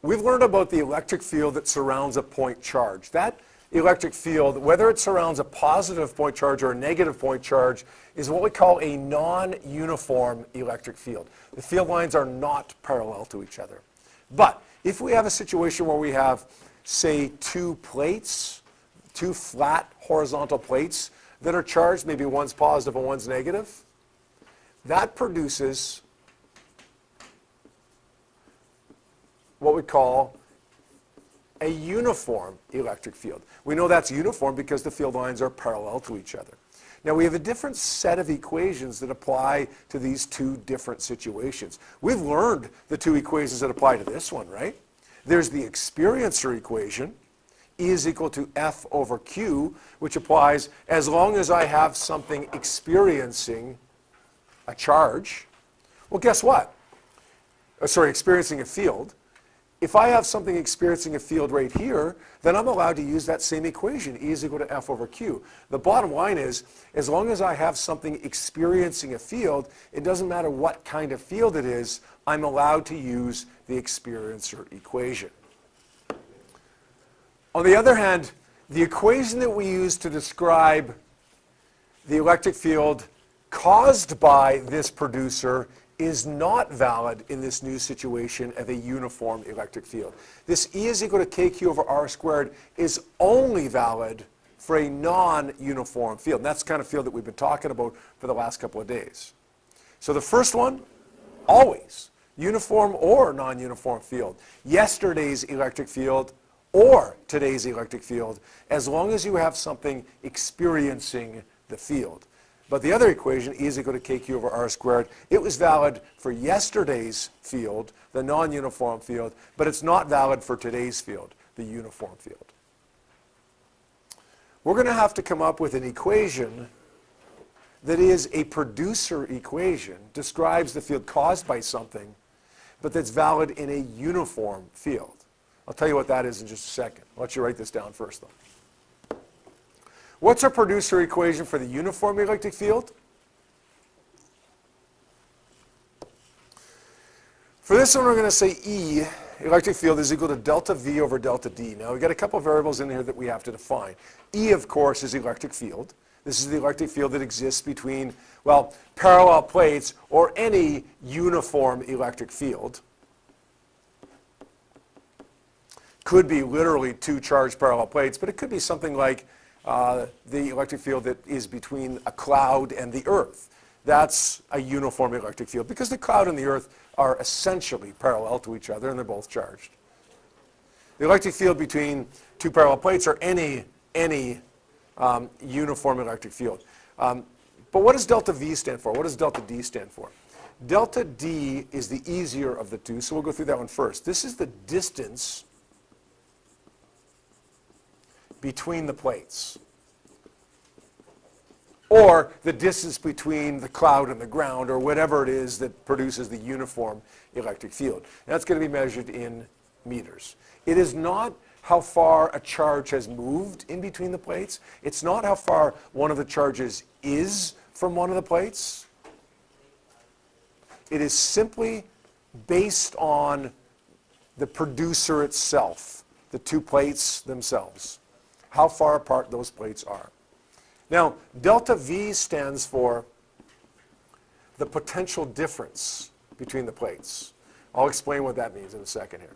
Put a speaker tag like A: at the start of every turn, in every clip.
A: we've learned about the electric field that surrounds a point charge. That electric field, whether it surrounds a positive point charge or a negative point charge, is what we call a non-uniform electric field. The field lines are not parallel to each other. But if we have a situation where we have, say, two plates, two flat horizontal plates that are charged, maybe one's positive and one's negative, that produces what we call a uniform electric field. We know that's uniform because the field lines are parallel to each other. Now we have a different set of equations that apply to these two different situations. We've learned the two equations that apply to this one, right? There's the experiencer equation, E is equal to F over Q, which applies as long as I have something experiencing a charge. Well, guess what? Experiencing a field. If I have something experiencing a field right here, then I'm allowed to use that same equation, E is equal to F over Q. The bottom line is, as long as I have something experiencing a field, it doesn't matter what kind of field it is, I'm allowed to use the experiencer equation. On the other hand, the equation that we use to describe the electric field caused by this producer is not valid in this new situation of a uniform electric field. This E is equal to KQ over R squared is only valid for a non-uniform field. And that's the kind of field that we've been talking about for the last couple of days. So the first one, always uniform or non-uniform field. Yesterday's electric field or today's electric field, as long as you have something experiencing the field. But the other equation, E is equal to KQ over R squared, it was valid for yesterday's field, the non-uniform field, but it's not valid for today's field, the uniform field. We're going to have to come up with an equation that is a producer equation, describes the field caused by something, but that's valid in a uniform field. I'll tell you what that is in just a second. I'll let you write this down first, though. What's our producer equation for the uniform electric field? For this one, we're going to say E, electric field, is equal to delta V over delta D. Now, we've got a couple of variables in here that we have to define. E, of course, is electric field. This is the electric field that exists between, well, parallel plates or any uniform electric field. Could be literally two charged parallel plates, but it could be something like the electric field that is between a cloud and the Earth. That's a uniform electric field because the cloud and the Earth are essentially parallel to each other and they're both charged. The electric field between two parallel plates are any uniform electric field. But what does delta V stand for? What does delta D stand for? Delta D is the easier of the two, so we'll go through that one first. This is the distance between the plates, or the distance between the cloud and the ground, or whatever it is that produces the uniform electric field. And that's going to be measured in meters. It is not how far a charge has moved in between the plates. It's not how far one of the charges is from one of the plates. It is simply based on the producer itself, the two plates themselves, how far apart those plates are. Now, delta V stands for the potential difference between the plates. I'll explain what that means in a second here.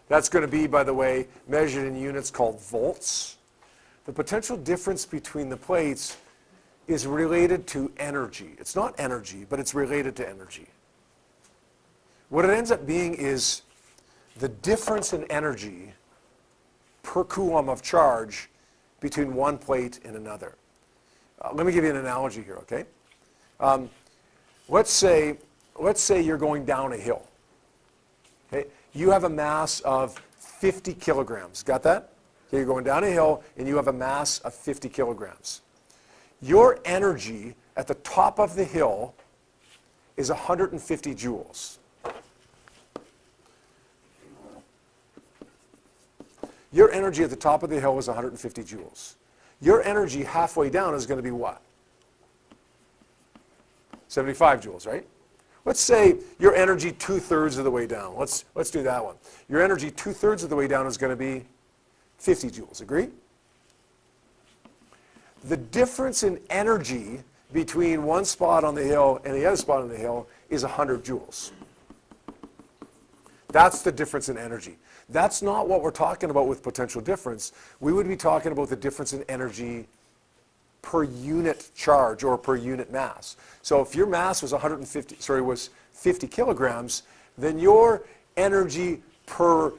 A: That's going to be, by the way, measured in units called volts. The potential difference between the plates is related to energy. It's not energy, but it's related to energy. What it ends up being is the difference in energy per coulomb of charge between one plate and another. Let me give you an analogy here, okay? Let's say you're going down a hill. Okay? You have a mass of 50 kilograms. Got that? Okay, you're going down a hill and you have a mass of 50 kilograms. Your energy at the top of the hill is 150 joules. Your energy at the top of the hill is 150 joules. Your energy halfway down is going to be what? 75 joules, right? Let's say your energy 2/3 of the way down. Let's do that one. Your energy 2/3 of the way down is going to be 50 joules. Agree? The difference in energy between one spot on the hill and the other spot on the hill is 100 joules. That's the difference in energy. That's not what we're talking about with potential difference. We would be talking about the difference in energy per unit charge or per unit mass. So if your mass was 50 kilograms, then your energy per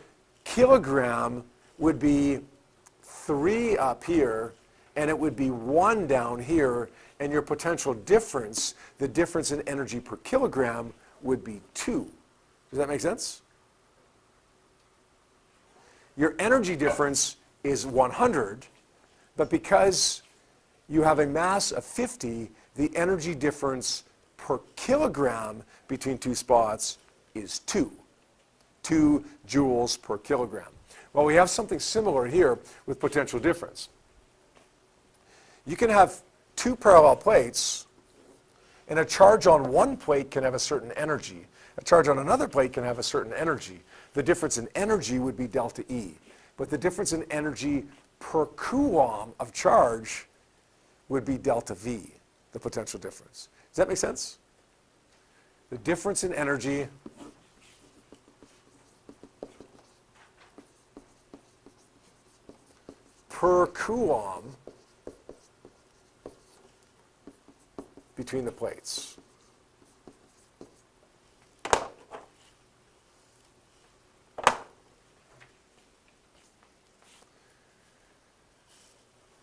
A: kilogram would be 3 up here, and it would be 1 down here, and your potential difference, the difference in energy per kilogram, would be 2. Does that make sense? Your energy difference is 100, but because you have a mass of 50, the energy difference per kilogram between two spots is 2 joules per kilogram. Well, we have something similar here with potential difference. You can have 2 parallel plates, and a charge on one plate can have a certain energy. A charge on another plate can have a certain energy. The difference in energy would be delta E. But the difference in energy per coulomb of charge would be delta V, the potential difference. Does that make sense? The difference in energy per coulomb between the plates.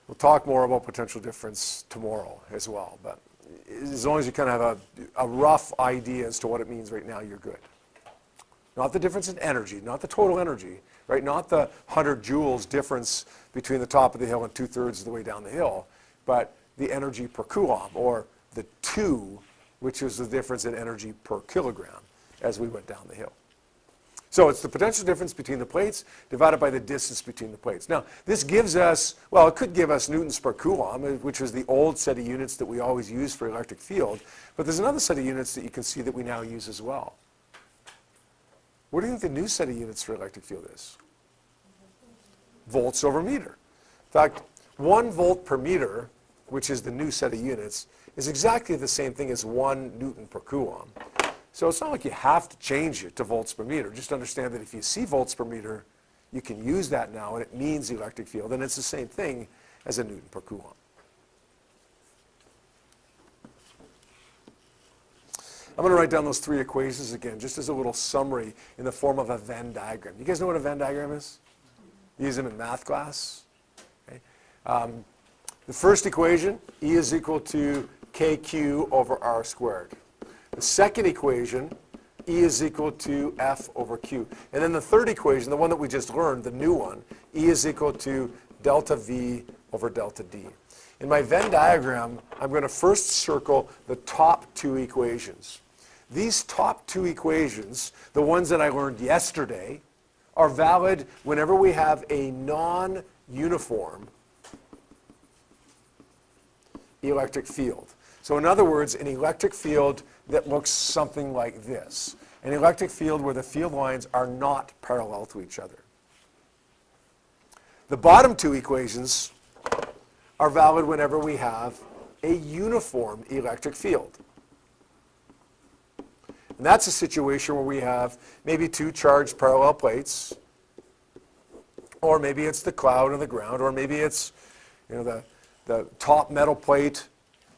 A: We'll talk more about potential difference tomorrow as well, but as long as you kind of have a rough idea as to what it means right now, you're good. Not the difference in energy, not the total energy, right? Not the 100 joules difference between the top of the hill and 2/3 of the way down the hill, but the energy per coulomb, or the 2, which is the difference in energy per kilogram as we went down the hill. So it's the potential difference between the plates divided by the distance between the plates. Now, this gives us, well, it could give us newtons per coulomb, which was the old set of units that we always use for electric field. But there's another set of units that you can see that we now use as well. What do you think the new set of units for electric field is? Volts over meter. In fact, 1 volt per meter, which is the new set of units, is exactly the same thing as 1 newton per coulomb. So it's not like you have to change it to volts per meter. Just understand that if you see volts per meter, you can use that now, and it means the electric field, and it's the same thing as a newton per coulomb. I'm going to write down those 3 equations again, just as a little summary in the form of a Venn diagram. You guys know what a Venn diagram is? You use them in math class. Okay. The first equation, E is equal to KQ over R squared. The second equation, E is equal to F over Q. And then the third equation, the one that we just learned, the new one, E is equal to delta V over delta D. In my Venn diagram, I'm going to first circle the top 2 equations. These top 2 equations, the ones that I learned yesterday, are valid whenever we have a non-uniform electric field. So in other words, an electric field that looks something like this. An electric field where the field lines are not parallel to each other. The bottom 2 equations are valid whenever we have a uniform electric field. And that's a situation where we have maybe 2 charged parallel plates, or maybe it's the cloud and the ground, or maybe it's, the top metal plate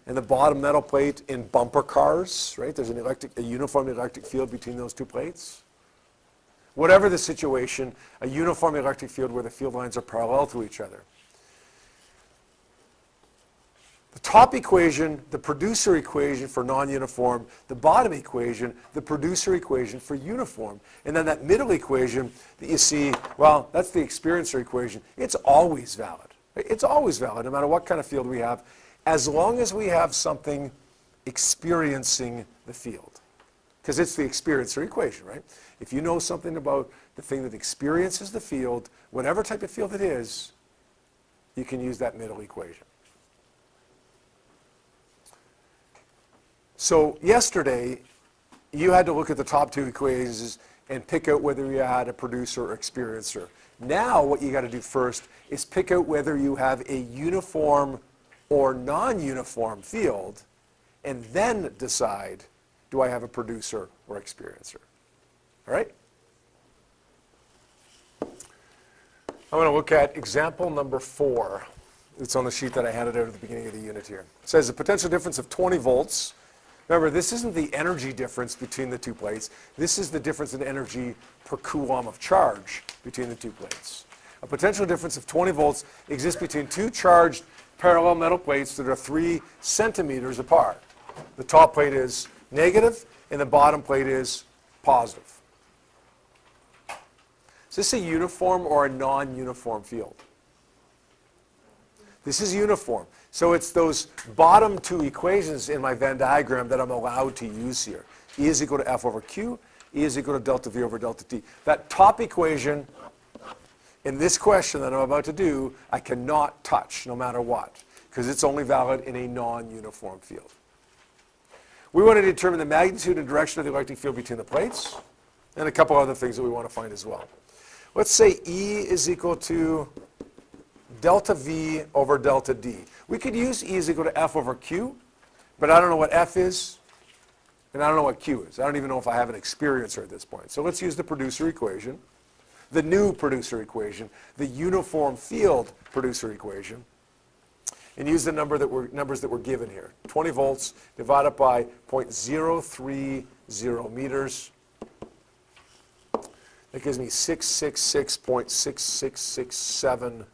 A: and the bottom metal plate in bumper cars, right? There's a uniform electric field between those 2 plates. Whatever the situation, a uniform electric field where the field lines are parallel to each other. The top equation, the producer equation for non-uniform. The bottom equation, the producer equation for uniform. And then that middle equation that you see, well, that's the experiencer equation. It's always valid. It's always valid, no matter what kind of field we have, as long as we have something experiencing the field. Because it's the experiencer equation, right? If you know something about the thing that experiences the field, whatever type of field it is, you can use that middle equation. So yesterday, you had to look at the top two equations and pick out whether you had a producer or experiencer. Now what you got to do first is pick out whether you have a uniform or non-uniform field, and then decide, do I have a producer or experiencer? All right? I'm going to look at example number 4. It's on the sheet that I handed out at the beginning of the unit here. It says a potential difference of 20 volts. Remember, this isn't the energy difference between the two plates. This is the difference in energy per coulomb of charge between the two plates. A potential difference of 20 volts exists between two charged parallel metal plates that are 3 centimeters apart. The top plate is negative, and the bottom plate is positive. Is this a uniform or a non-uniform field? This is uniform. So it's those bottom two equations in my Venn diagram that I'm allowed to use here. E is equal to F over Q, E is equal to delta V over delta T. That top equation in this question that I'm about to do, I cannot touch no matter what, because it's only valid in a non-uniform field. We want to determine the magnitude and direction of the electric field between the plates, and a couple other things that we want to find as well. Let's say E is equal to delta V over delta D. We could use E is equal to F over Q, but I don't know what F is, and I don't know what Q is. I don't even know if I have an experiencer at this point. So let's use the producer equation, the new producer equation, the uniform field producer equation, and use the numbers that were given here. 20 volts divided by 0.030 meters. That gives me 666.6667.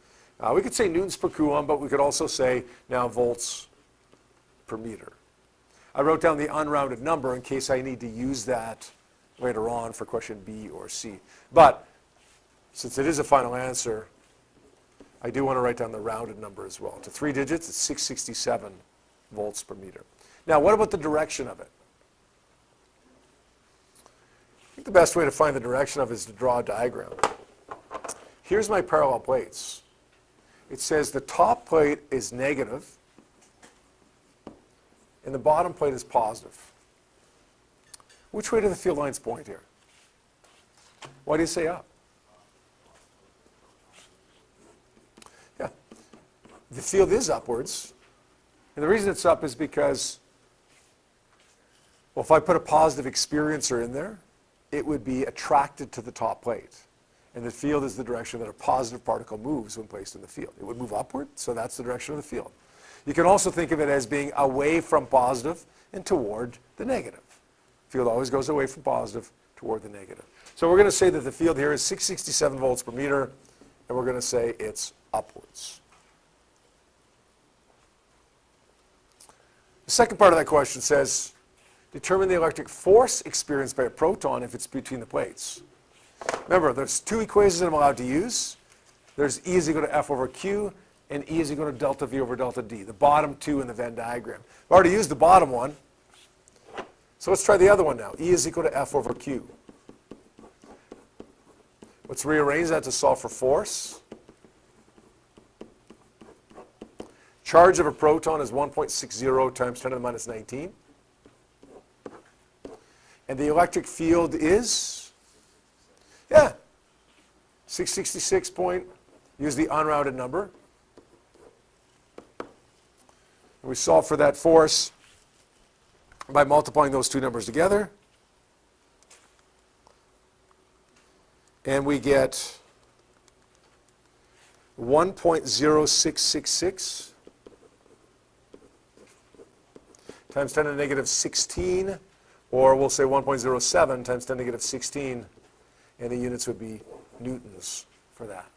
A: We could say newtons per coulomb, but we could also say now volts per meter. I wrote down the unrounded number in case I need to use that later on for question B or C. But since it is a final answer, I do want to write down the rounded number as well. To 3 digits, it's 667 volts per meter. Now, what about the direction of it? I think the best way to find the direction of it is to draw a diagram. Here's my parallel plates. It says the top plate is negative, and the bottom plate is positive. Which way do the field lines point here? Why do you say up? Yeah, the field is upwards, and the reason it's up is because, well, if I put a positive experiencer in there, it would be attracted to the top plate. And the field is the direction that a positive particle moves when placed in the field. It would move upward, so that's the direction of the field. You can also think of it as being away from positive and toward the negative. The field always goes away from positive toward the negative. So we're going to say that the field here is 667 volts per meter, and we're going to say it's upwards. The second part of that question says, determine the electric force experienced by a proton if it's between the plates. Remember, there's two equations that I'm allowed to use. There's E is equal to F over Q, and E is equal to delta V over delta D, the bottom two in the Venn diagram. I've already used the bottom one, so let's try the other one now. E is equal to F over Q. Let's rearrange that to solve for force. Charge of a proton is 1.60 times 10 to the minus 19. And the electric field is, 666 point, use the unrounded number. And we solve for that force by multiplying those two numbers together. And we get 1.0666 times 10 to the negative 16, or we'll say 1.07 times 10 to the negative 16, and the units would be newtons for that.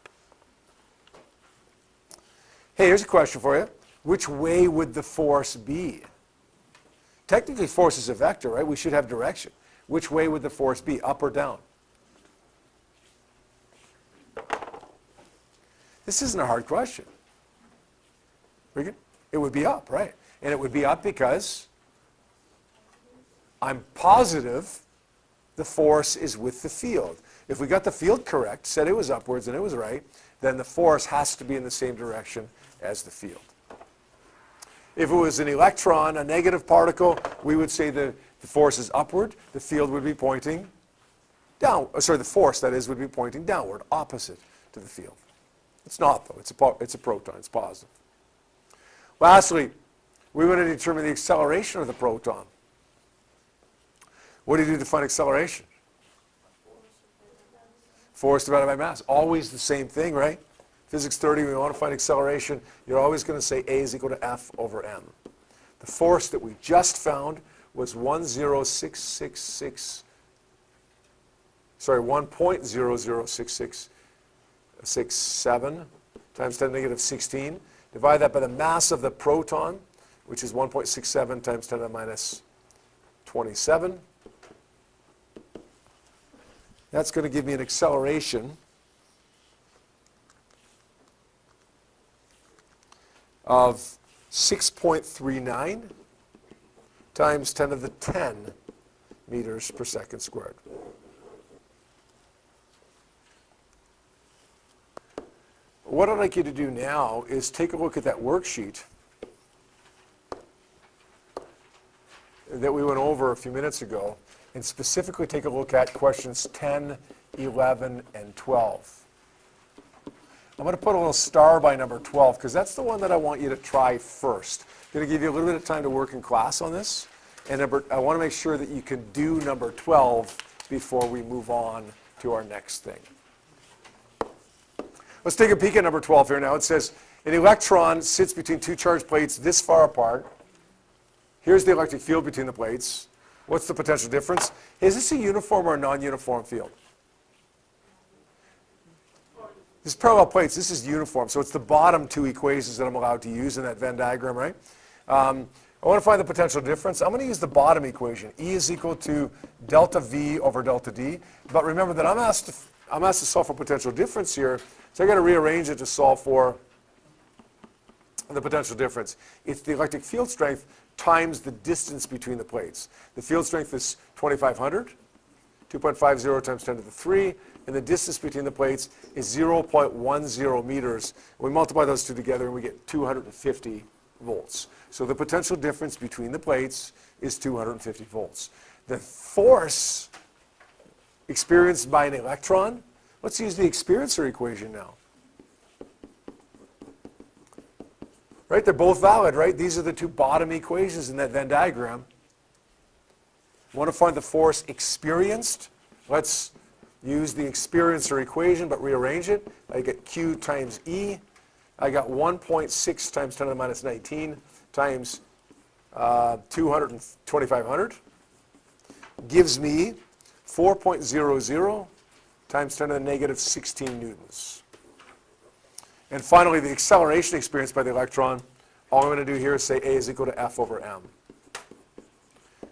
A: Hey, here's a question for you. Which way would the force be? Technically, force is a vector, right? We should have direction. Which way would the force be, up or down? This isn't a hard question. Regan? It would be up, right? And it would be up because I'm positive the force is with the field. If we got the field correct, said it was upwards and it was right, then the force has to be in the same direction as the field. If it was an electron, a negative particle, we would say the the force is upward, the field would be pointing down. Sorry, the force, that is, would be pointing downward, opposite to the field. It's not, though. It's a proton. It's positive. Lastly, we want to determine the acceleration of the proton. What do you do to find acceleration? Force divided by mass. Always the same thing, right? Physics 30, we want to find acceleration. You're always going to say A is equal to F over m. The force that we just found was 1.006667 times 10 to the negative 16. Divide that by the mass of the proton, which is 1.67 times 10 to the minus 27. That's going to give me an acceleration of 6.39 times 10 to the 10 meters per second squared. What I'd like you to do now is take a look at that worksheet that we went over a few minutes ago, and specifically take a look at questions 10, 11, and 12. I'm going to put a little star by number 12 because that's the one that I want you to try first. I'm going to give you a little bit of time to work in class on this, and I want to make sure that you can do number 12 before we move on to our next thing. Let's take a peek at number 12 here now. It says, an electron sits between two charged plates this far apart. Here's the electric field between the plates. What's the potential difference? Is this a uniform or a non-uniform field? This is parallel plates. This is uniform. So it's the bottom two equations that I'm allowed to use in that Venn diagram, right? I want to find the potential difference. I'm going to use the bottom equation. E is equal to delta V over delta D. But remember that I'm asked to solve for potential difference here. So I've got to rearrange it to solve for the potential difference. It's the electric field strength times the distance between the plates. The field strength is 2,500, 2.50 times 10 to the 3, and the distance between the plates is 0.10 meters. We multiply those two together and we get 250 volts. So the potential difference between the plates is 250 volts. The force experienced by an electron, let's use the experiencer equation now. Right, they're both valid, right? These are the two bottom equations in that Venn diagram. Want to find the force experienced? Let's use the experiencer equation, but rearrange it. I get Q times E. I got 1.6 times 10 to the minus 19 times 2,500. Gives me 4.00 times 10 to the negative 16 newtons. And finally, the acceleration experienced by the electron, all I'm going to do here is say A is equal to F over m.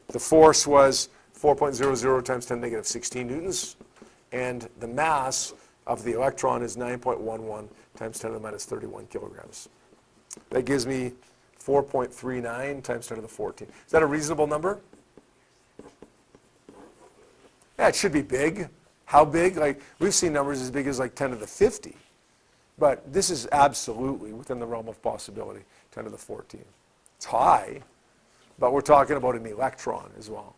A: The force was 4.00 times 10 to the negative 16 newtons, and the mass of the electron is 9.11 times 10 to the minus 31 kilograms. That gives me 4.39 times 10 to the 14. Is that a reasonable number? Yeah, it should be big. How big? Like, we've seen numbers as big as like 10 to the 50. But this is absolutely within the realm of possibility, 10 to the 14. It's high, but we're talking about an electron as well.